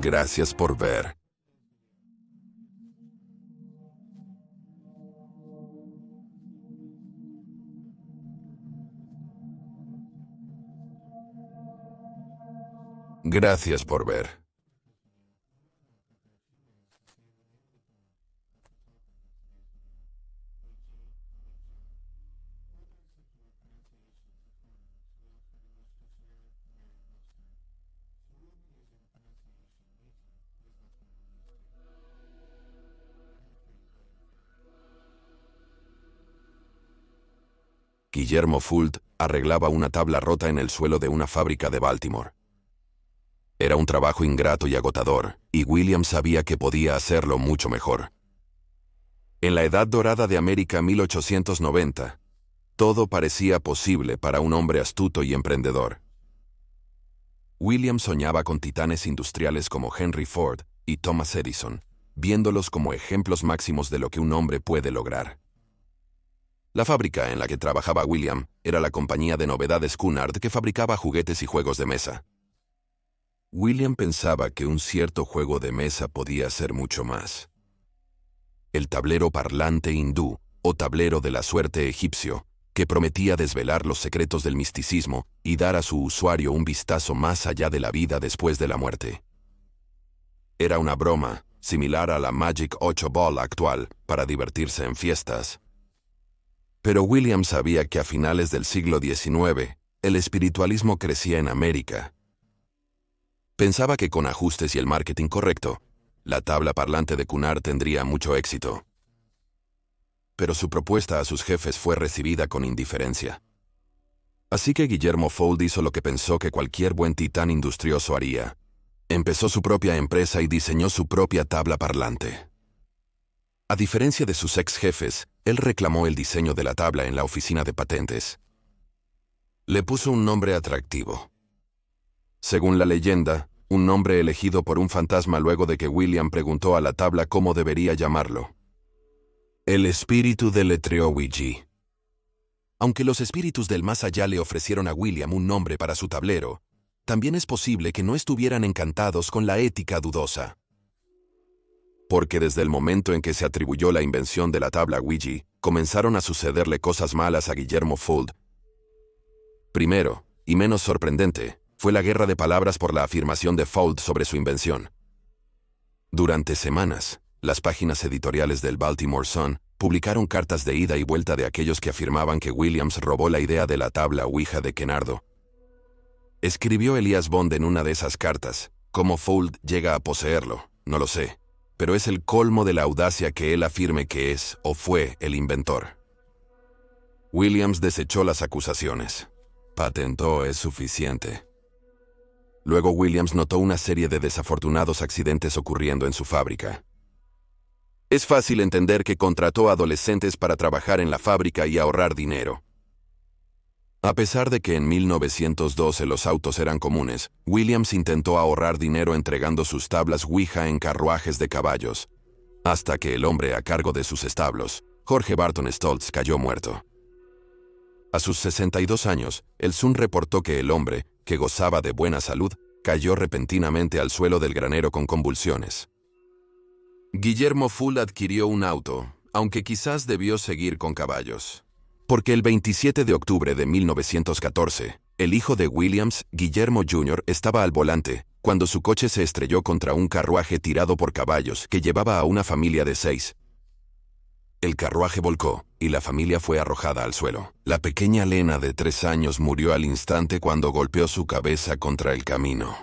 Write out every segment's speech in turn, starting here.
Gracias por ver. Gracias por ver. Guillermo Fuld arreglaba una tabla rota en el suelo de una fábrica de Baltimore. Era un trabajo ingrato y agotador, y William sabía que podía hacerlo mucho mejor. En la Edad Dorada de América 1890, todo parecía posible para un hombre astuto y emprendedor. William soñaba con titanes industriales como Henry Ford y Thomas Edison, viéndolos como ejemplos máximos de lo que un hombre puede lograr. La fábrica en la que trabajaba William era la compañía de novedades Cunard que fabricaba juguetes y juegos de mesa. William pensaba que un cierto juego de mesa podía ser mucho más. El tablero parlante hindú, o tablero de la suerte egipcio, que prometía desvelar los secretos del misticismo y dar a su usuario un vistazo más allá de la vida después de la muerte. Era una broma, similar a la Magic 8 Ball actual, para divertirse en fiestas. Pero William sabía que a finales del siglo XIX, el espiritualismo crecía en América. Pensaba que con ajustes y el marketing correcto, la tabla parlante de Cunard tendría mucho éxito. Pero su propuesta a sus jefes fue recibida con indiferencia. Así que Guillermo Fuld hizo lo que pensó que cualquier buen titán industrioso haría. Empezó su propia empresa y diseñó su propia tabla parlante. A diferencia de sus ex jefes, él reclamó el diseño de la tabla en la oficina de patentes. Le puso un nombre atractivo. Según la leyenda, un nombre elegido por un fantasma luego de que William preguntó a la tabla cómo debería llamarlo. El espíritu deletreó Ouija. Aunque los espíritus del más allá le ofrecieron a William un nombre para su tablero, también es posible que no estuvieran encantados con la ética dudosa. Porque desde el momento en que se atribuyó la invención de la tabla Ouija, comenzaron a sucederle cosas malas a Guillermo Fuld. Primero, y menos sorprendente, fue la guerra de palabras por la afirmación de Fuld sobre su invención. Durante semanas, las páginas editoriales del Baltimore Sun publicaron cartas de ida y vuelta de aquellos que afirmaban que Williams robó la idea de la tabla Ouija de Kennardo. Escribió Elias Bond en una de esas cartas: ¿cómo Fuld llega a poseerlo? No lo sé. Pero es el colmo de la audacia que él afirme que es o fue el inventor. Williams desechó las acusaciones. Patentó es suficiente. Luego Williams notó una serie de desafortunados accidentes ocurriendo en su fábrica. Es fácil entender que contrató a adolescentes para trabajar en la fábrica y ahorrar dinero. A pesar de que en 1912 los autos eran comunes, Williams intentó ahorrar dinero entregando sus tablas Ouija en carruajes de caballos, hasta que el hombre a cargo de sus establos, Jorge Barton Stoltz, cayó muerto. A sus 62 años, el Sun reportó que el hombre, que gozaba de buena salud, cayó repentinamente al suelo del granero con convulsiones. Guillermo Fuld adquirió un auto, aunque quizás debió seguir con caballos. Porque el 27 de octubre de 1914, el hijo de Williams, Guillermo Jr., estaba al volante, cuando su coche se estrelló contra un carruaje tirado por caballos que llevaba a una familia de 6. El carruaje volcó, y la familia fue arrojada al suelo. La pequeña Lena de 3 años murió al instante cuando golpeó su cabeza contra el camino.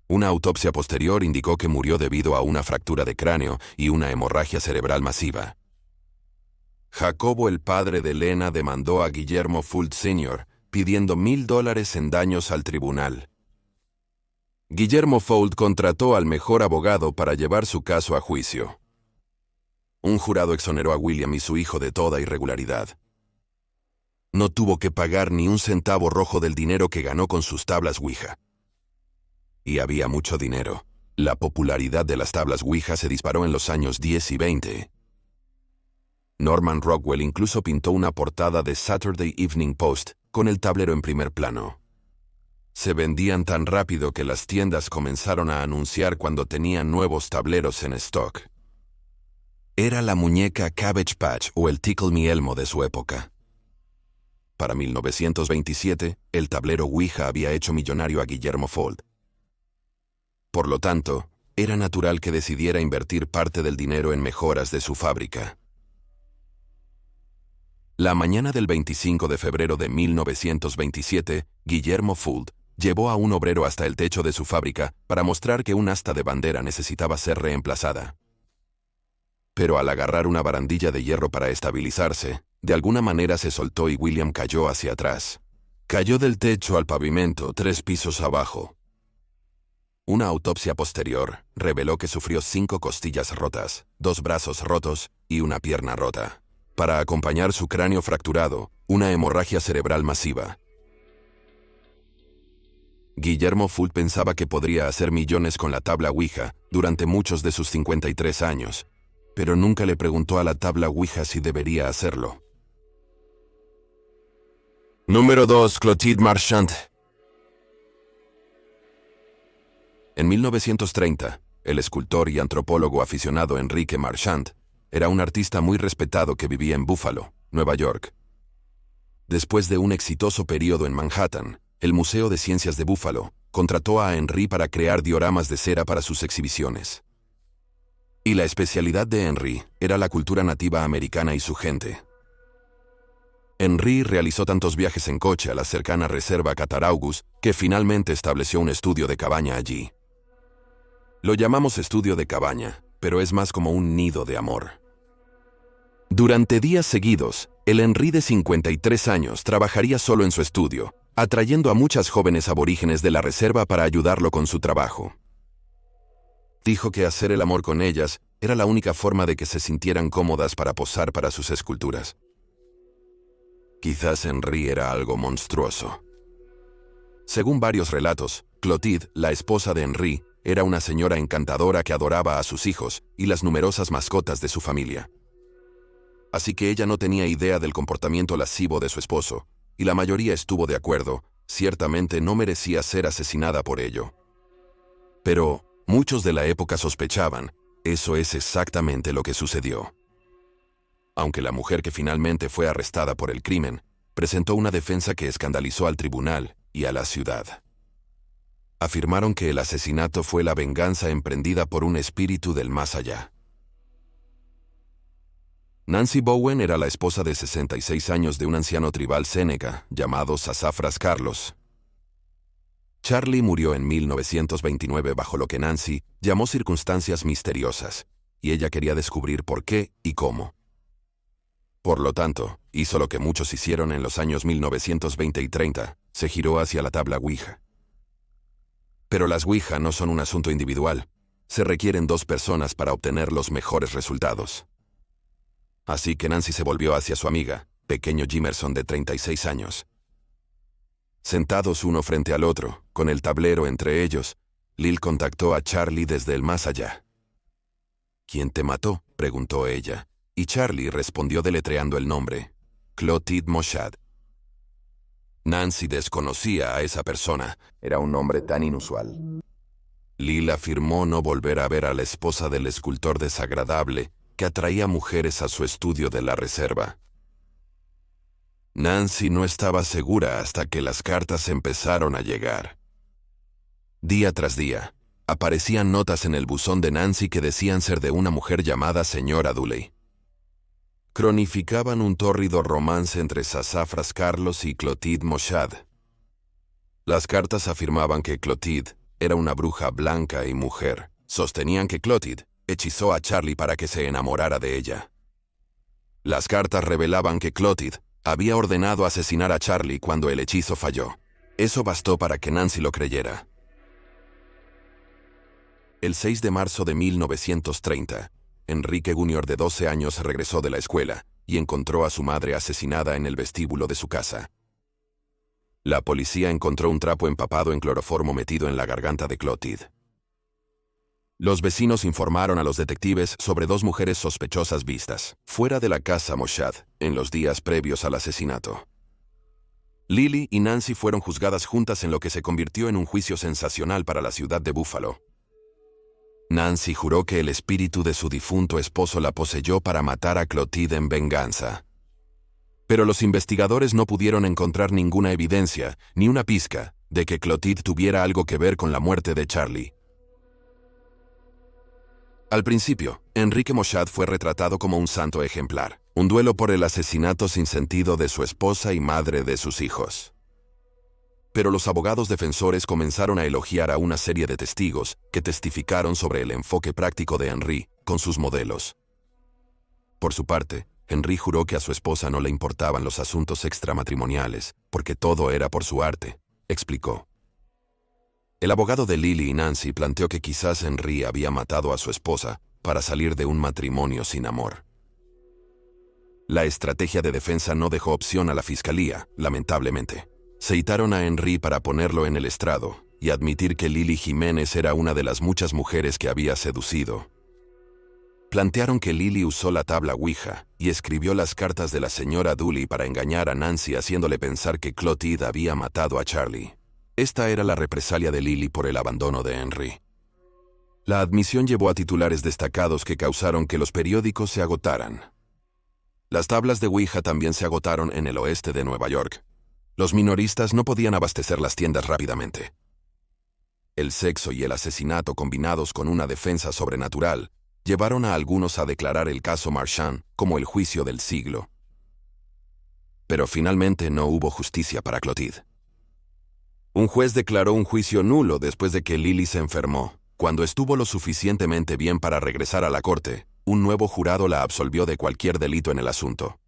Una autopsia posterior indicó que murió debido a una fractura de cráneo y una hemorragia cerebral masiva. Jacobo, el padre de Lena, demandó a Guillermo Fuld Sr., pidiendo $1,000 en daños al tribunal. Guillermo Fuld contrató al mejor abogado para llevar su caso a juicio. Un jurado exoneró a William y su hijo de toda irregularidad. No tuvo que pagar ni un centavo rojo del dinero que ganó con sus tablas Ouija. Y había mucho dinero. La popularidad de las tablas Ouija se disparó en los años 10 y 20. Norman Rockwell incluso pintó una portada de Saturday Evening Post con el tablero en primer plano. Se vendían tan rápido que las tiendas comenzaron a anunciar cuando tenían nuevos tableros en stock. Era la muñeca Cabbage Patch o el Tickle Me Elmo de su época. Para 1927, el tablero Ouija había hecho millonario a Guillermo Fuld. Por lo tanto, era natural que decidiera invertir parte del dinero en mejoras de su fábrica. La mañana del 25 de febrero de 1927, Guillermo Fuld llevó a un obrero hasta el techo de su fábrica para mostrar que un asta de bandera necesitaba ser reemplazada. Pero al agarrar una barandilla de hierro para estabilizarse, de alguna manera se soltó y William cayó hacia atrás. Cayó del techo al pavimento 3 pisos abajo. Una autopsia posterior reveló que sufrió 5 costillas rotas, 2 brazos rotos y una pierna rota. Para acompañar su cráneo fracturado, una hemorragia cerebral masiva. Guillermo Fuld pensaba que podría hacer millones con la tabla Ouija durante muchos de sus 53 años, pero nunca le preguntó a la tabla Ouija si debería hacerlo. Número 2. Clotilde Marchand. En 1930, el escultor y antropólogo aficionado Enrique Marchand era un artista muy respetado que vivía en Buffalo, Nueva York. Después de un exitoso periodo en Manhattan, el Museo de Ciencias de Buffalo contrató a Henry para crear dioramas de cera para sus exhibiciones. Y la especialidad de Henry era la cultura nativa americana y su gente. Henry realizó tantos viajes en coche a la cercana reserva Cattaraugus que finalmente estableció un estudio de cabaña allí. Lo llamamos estudio de cabaña, pero es más como un nido de amor. Durante días seguidos, el Henry de 53 años trabajaría solo en su estudio, atrayendo a muchas jóvenes aborígenes de la reserva para ayudarlo con su trabajo. Dijo que hacer el amor con ellas era la única forma de que se sintieran cómodas para posar para sus esculturas. Quizás Henry era algo monstruoso. Según varios relatos, Clotilde, la esposa de Henry, era una señora encantadora que adoraba a sus hijos y las numerosas mascotas de su familia. Así que ella no tenía idea del comportamiento lascivo de su esposo, y la mayoría estuvo de acuerdo, ciertamente no merecía ser asesinada por ello. Pero muchos de la época sospechaban, eso es exactamente lo que sucedió. Aunque la mujer que finalmente fue arrestada por el crimen, presentó una defensa que escandalizó al tribunal y a la ciudad. Afirmaron que el asesinato fue la venganza emprendida por un espíritu del más allá. Nancy Bowen era la esposa de 66 años de un anciano tribal Seneca llamado Sassafras Carlos. Charlie murió en 1929 bajo lo que Nancy llamó circunstancias misteriosas, y ella quería descubrir por qué y cómo. Por lo tanto, hizo lo que muchos hicieron en los años 1920 y 30, se giró hacia la tabla Ouija. Pero las Ouija no son un asunto individual, se requieren 2 personas para obtener los mejores resultados. Así que Nancy se volvió hacia su amiga, pequeño Jimerson de 36 años. Sentados uno frente al otro, con el tablero entre ellos, Lil contactó a Charlie desde el más allá. ¿Quién te mató?, preguntó ella, y Charlie respondió deletreando el nombre, Clotilde Marchand. Nancy desconocía a esa persona, era un nombre tan inusual. Lil afirmó no volver a ver a la esposa del escultor desagradable que atraía mujeres a su estudio de la reserva. Nancy no estaba segura hasta que las cartas empezaron a llegar. Día tras día, aparecían notas en el buzón de Nancy que decían ser de una mujer llamada señora Dooley. Cronificaban un tórrido romance entre Sassafras Carlos y Clotilde Marchand. Las cartas afirmaban que Clotilde era una bruja blanca y mujer. Sostenían que Clotilde hechizó a Charlie para que se enamorara de ella. Las cartas revelaban que Clotilde había ordenado asesinar a Charlie cuando el hechizo falló. Eso bastó para que Nancy lo creyera. El 6 de marzo de 1930, Enrique Jr. de 12 años regresó de la escuela y encontró a su madre asesinada en el vestíbulo de su casa. La policía encontró un trapo empapado en cloroformo metido en la garganta de Clotilde. Los vecinos informaron a los detectives sobre 2 mujeres sospechosas vistas fuera de la casa Marchand en los días previos al asesinato. Lily y Nancy fueron juzgadas juntas en lo que se convirtió en un juicio sensacional para la ciudad de Buffalo. Nancy juró que el espíritu de su difunto esposo la poseyó para matar a Clotilde en venganza. Pero los investigadores no pudieron encontrar ninguna evidencia, ni una pizca, de que Clotilde tuviera algo que ver con la muerte de Charlie. Al principio, Enrique Mochat fue retratado como un santo ejemplar, un duelo por el asesinato sin sentido de su esposa y madre de sus hijos. Pero los abogados defensores comenzaron a elogiar a una serie de testigos que testificaron sobre el enfoque práctico de Henri con sus modelos. Por su parte, Henri juró que a su esposa no le importaban los asuntos extramatrimoniales, porque todo era por su arte, explicó. El abogado de Lily y Nancy planteó que quizás Henri había matado a su esposa para salir de un matrimonio sin amor. La estrategia de defensa no dejó opción a la fiscalía, lamentablemente. Citaron a Henri para ponerlo en el estrado y admitir que Lily Jiménez era una de las muchas mujeres que había seducido. Plantearon que Lily usó la tabla Ouija y escribió las cartas de la señora Dooley para engañar a Nancy haciéndole pensar que Clotilde había matado a Charlie. Esta era la represalia de Lily por el abandono de Henri. La admisión llevó a titulares destacados que causaron que los periódicos se agotaran. Las tablas de Ouija también se agotaron en el oeste de Nueva York. Los minoristas no podían abastecer las tiendas rápidamente. El sexo y el asesinato combinados con una defensa sobrenatural llevaron a algunos a declarar el caso Marchand como el juicio del siglo. Pero finalmente no hubo justicia para Clotilde. Un juez declaró un juicio nulo después de que Lily se enfermó. Cuando estuvo lo suficientemente bien para regresar a la corte, un nuevo jurado la absolvió de cualquier delito en el asunto.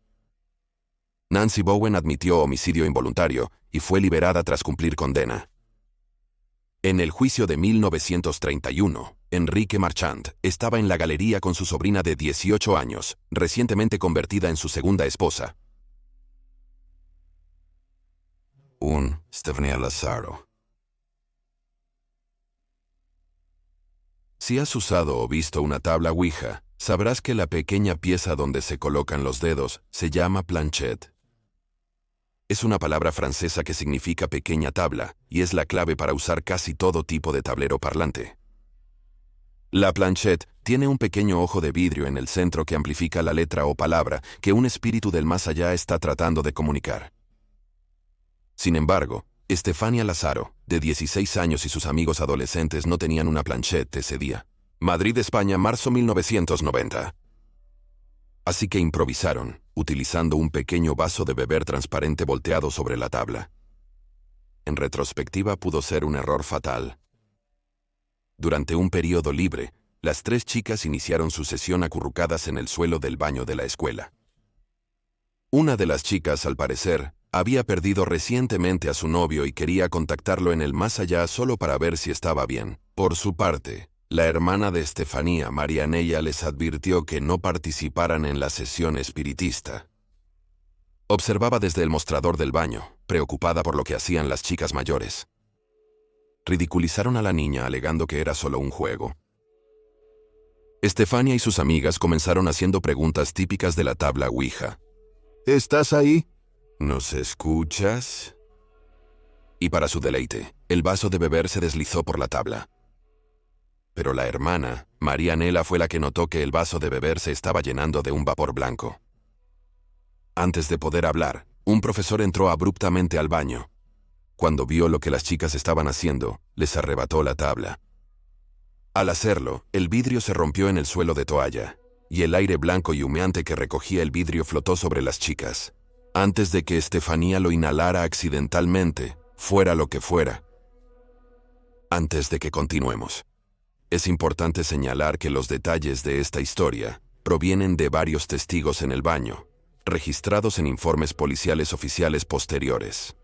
Nancy Bowen admitió homicidio involuntario y fue liberada tras cumplir condena. En el juicio de 1931, Enrique Marchand estaba en la galería con su sobrina de 18 años, recientemente convertida en su segunda esposa. Stefania Lazaro. Si has usado o visto una tabla Ouija, sabrás que la pequeña pieza donde se colocan los dedos se llama planchette. Es una palabra francesa que significa pequeña tabla y es la clave para usar casi todo tipo de tablero parlante. La planchette tiene un pequeño ojo de vidrio en el centro que amplifica la letra o palabra que un espíritu del más allá está tratando de comunicar. Sin embargo, Stefania Lazaro, de 16 años y sus amigos adolescentes no tenían una planchette ese día. Madrid, España, marzo 1990. Así que improvisaron, utilizando un pequeño vaso de beber transparente volteado sobre la tabla. En retrospectiva pudo ser un error fatal. Durante un periodo libre, las tres chicas iniciaron su sesión acurrucadas en el suelo del baño de la escuela. Una de las chicas, al parecer, había perdido recientemente a su novio y quería contactarlo en el más allá solo para ver si estaba bien. Por su parte, la hermana de Estefanía, Marianella, les advirtió que no participaran en la sesión espiritista. Observaba desde el mostrador del baño, preocupada por lo que hacían las chicas mayores. Ridiculizaron a la niña alegando que era solo un juego. Estefania y sus amigas comenzaron haciendo preguntas típicas de la tabla Ouija. ¿Estás ahí? ¿Nos escuchas? Y para su deleite, el vaso de beber se deslizó por la tabla. Pero la hermana, Marianella, fue la que notó que el vaso de beber se estaba llenando de un vapor blanco. Antes de poder hablar, un profesor entró abruptamente al baño. Cuando vio lo que las chicas estaban haciendo, les arrebató la tabla. Al hacerlo, el vidrio se rompió en el suelo de toalla, y el aire blanco y humeante que recogía el vidrio flotó sobre las chicas. Antes de que Estefanía lo inhalara accidentalmente, fuera lo que fuera. Antes de que continuemos, es importante señalar que los detalles de esta historia provienen de varios testigos en el baño, registrados en informes policiales oficiales posteriores.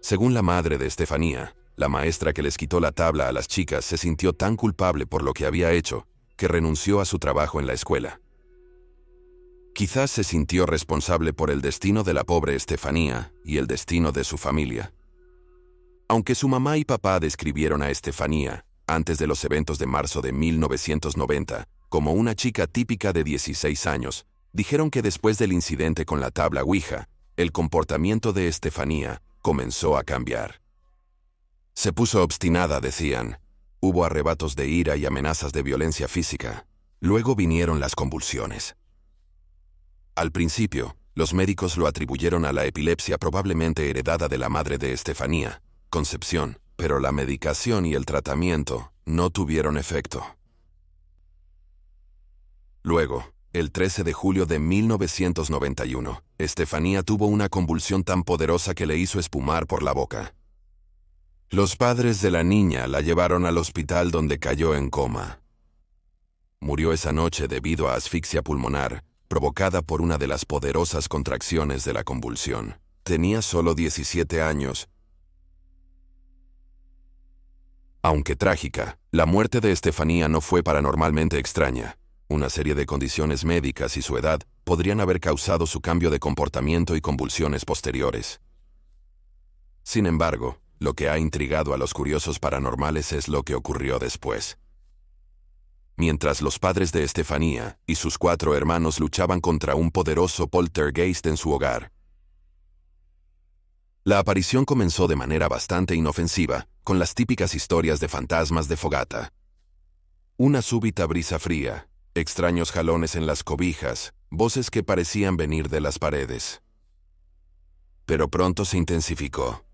Según la madre de Estefanía, la maestra que les quitó la tabla a las chicas se sintió tan culpable por lo que había hecho que renunció a su trabajo en la escuela. Quizás se sintió responsable por el destino de la pobre Estefanía y el destino de su familia. Aunque su mamá y papá describieron a Estefanía, antes de los eventos de marzo de 1990, como una chica típica de 16 años, dijeron que después del incidente con la tabla Ouija, el comportamiento de Estefanía comenzó a cambiar. Se puso obstinada, decían. Hubo arrebatos de ira y amenazas de violencia física. Luego vinieron las convulsiones. Al principio, los médicos lo atribuyeron a la epilepsia probablemente heredada de la madre de Estefanía, Concepción, pero la medicación y el tratamiento no tuvieron efecto. Luego, el 13 de julio de 1991, Estefanía tuvo una convulsión tan poderosa que le hizo espumar por la boca. Los padres de la niña la llevaron al hospital donde cayó en coma. Murió esa noche debido a asfixia pulmonar, provocada por una de las poderosas contracciones de la convulsión. Tenía solo 17 años. Aunque trágica, la muerte de Estefanía no fue paranormalmente extraña. Una serie de condiciones médicas y su edad podrían haber causado su cambio de comportamiento y convulsiones posteriores. Sin embargo, lo que ha intrigado a los curiosos paranormales es lo que ocurrió después. Mientras los padres de Estefanía y sus 4 hermanos luchaban contra un poderoso poltergeist en su hogar, la aparición comenzó de manera bastante inofensiva, con las típicas historias de fantasmas de fogata. Una súbita brisa fría, extraños jalones en las cobijas, voces que parecían venir de las paredes. Pero pronto se intensificó.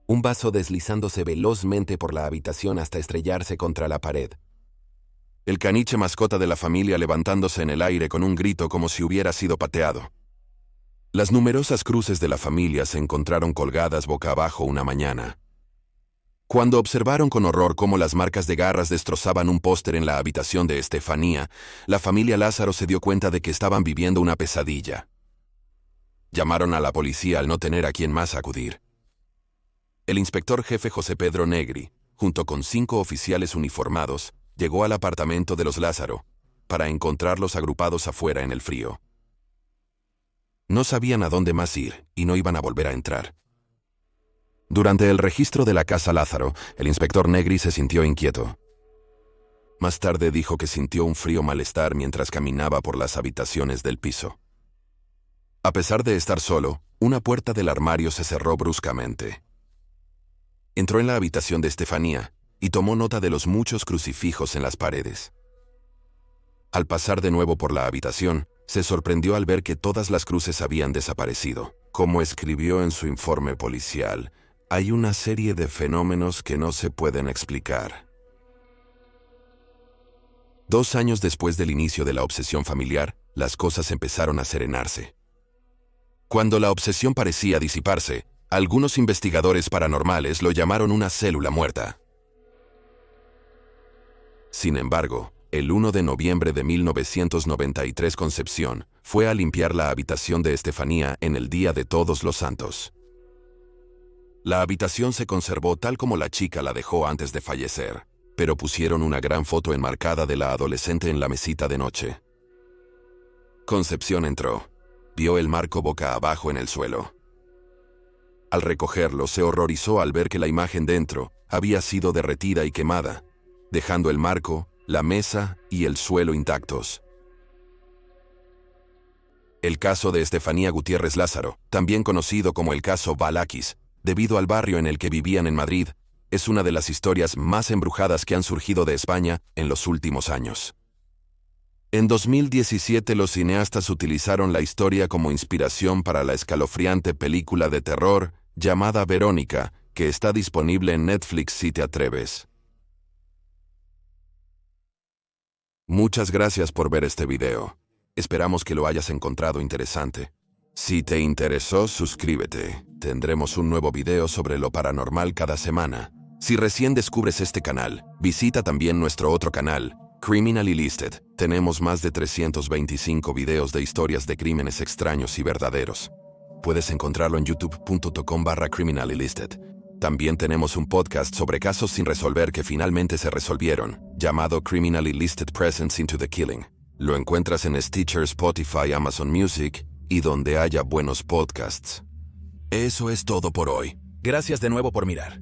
Un vaso deslizándose velozmente por la habitación hasta estrellarse contra la pared. El caniche mascota de la familia levantándose en el aire con un grito como si hubiera sido pateado. Las numerosas cruces de la familia se encontraron colgadas boca abajo una mañana. Cuando observaron con horror cómo las marcas de garras destrozaban un póster en la habitación de Estefanía, la familia Lázaro se dio cuenta de que estaban viviendo una pesadilla. Llamaron a la policía al no tener a quién más acudir. El inspector jefe José Pedro Negri, junto con 5 oficiales uniformados, llegó al apartamento de los Lázaro, para encontrarlos agrupados afuera en el frío. No sabían a dónde más ir y no iban a volver a entrar. Durante el registro de la casa Lázaro, el inspector Negri se sintió inquieto. Más tarde dijo que sintió un frío malestar mientras caminaba por las habitaciones del piso. A pesar de estar solo, una puerta del armario se cerró bruscamente. Entró en la habitación de Estefanía y tomó nota de los muchos crucifijos en las paredes. Al pasar de nuevo por la habitación, se sorprendió al ver que todas las cruces habían desaparecido. Como escribió en su informe policial, hay una serie de fenómenos que no se pueden explicar. 2 años después del inicio de la obsesión familiar, las cosas empezaron a serenarse. Cuando la obsesión parecía disiparse, algunos investigadores paranormales lo llamaron una célula muerta. Sin embargo, el 1 de noviembre de 1993 Concepción fue a limpiar la habitación de Estefanía en el Día de Todos los Santos. La habitación se conservó tal como la chica la dejó antes de fallecer, pero pusieron una gran foto enmarcada de la adolescente en la mesita de noche. Concepción entró. Vio el marco boca abajo en el suelo. Al recogerlo, se horrorizó al ver que la imagen dentro había sido derretida y quemada, dejando el marco, la mesa y el suelo intactos. El caso de Estefanía Gutiérrez Lázaro, también conocido como el caso Balakis, debido al barrio en el que vivían en Madrid, es una de las historias más embrujadas que han surgido de España en los últimos años. En 2017 los cineastas utilizaron la historia como inspiración para la escalofriante película de terror llamada Verónica, que está disponible en Netflix si te atreves. Muchas gracias por ver este video. Esperamos que lo hayas encontrado interesante. Si te interesó, suscríbete. Tendremos un nuevo video sobre lo paranormal cada semana. Si recién descubres este canal, visita también nuestro otro canal, Criminally Listed. Tenemos más de 325 videos de historias de crímenes extraños y verdaderos. Puedes encontrarlo en youtube.com/Criminally Listed. También tenemos un podcast sobre casos sin resolver que finalmente se resolvieron, llamado Criminally Listed Presents into the Killing. Lo encuentras en Stitcher, Spotify, Amazon Music y donde haya buenos podcasts. Eso es todo por hoy. Gracias de nuevo por mirar.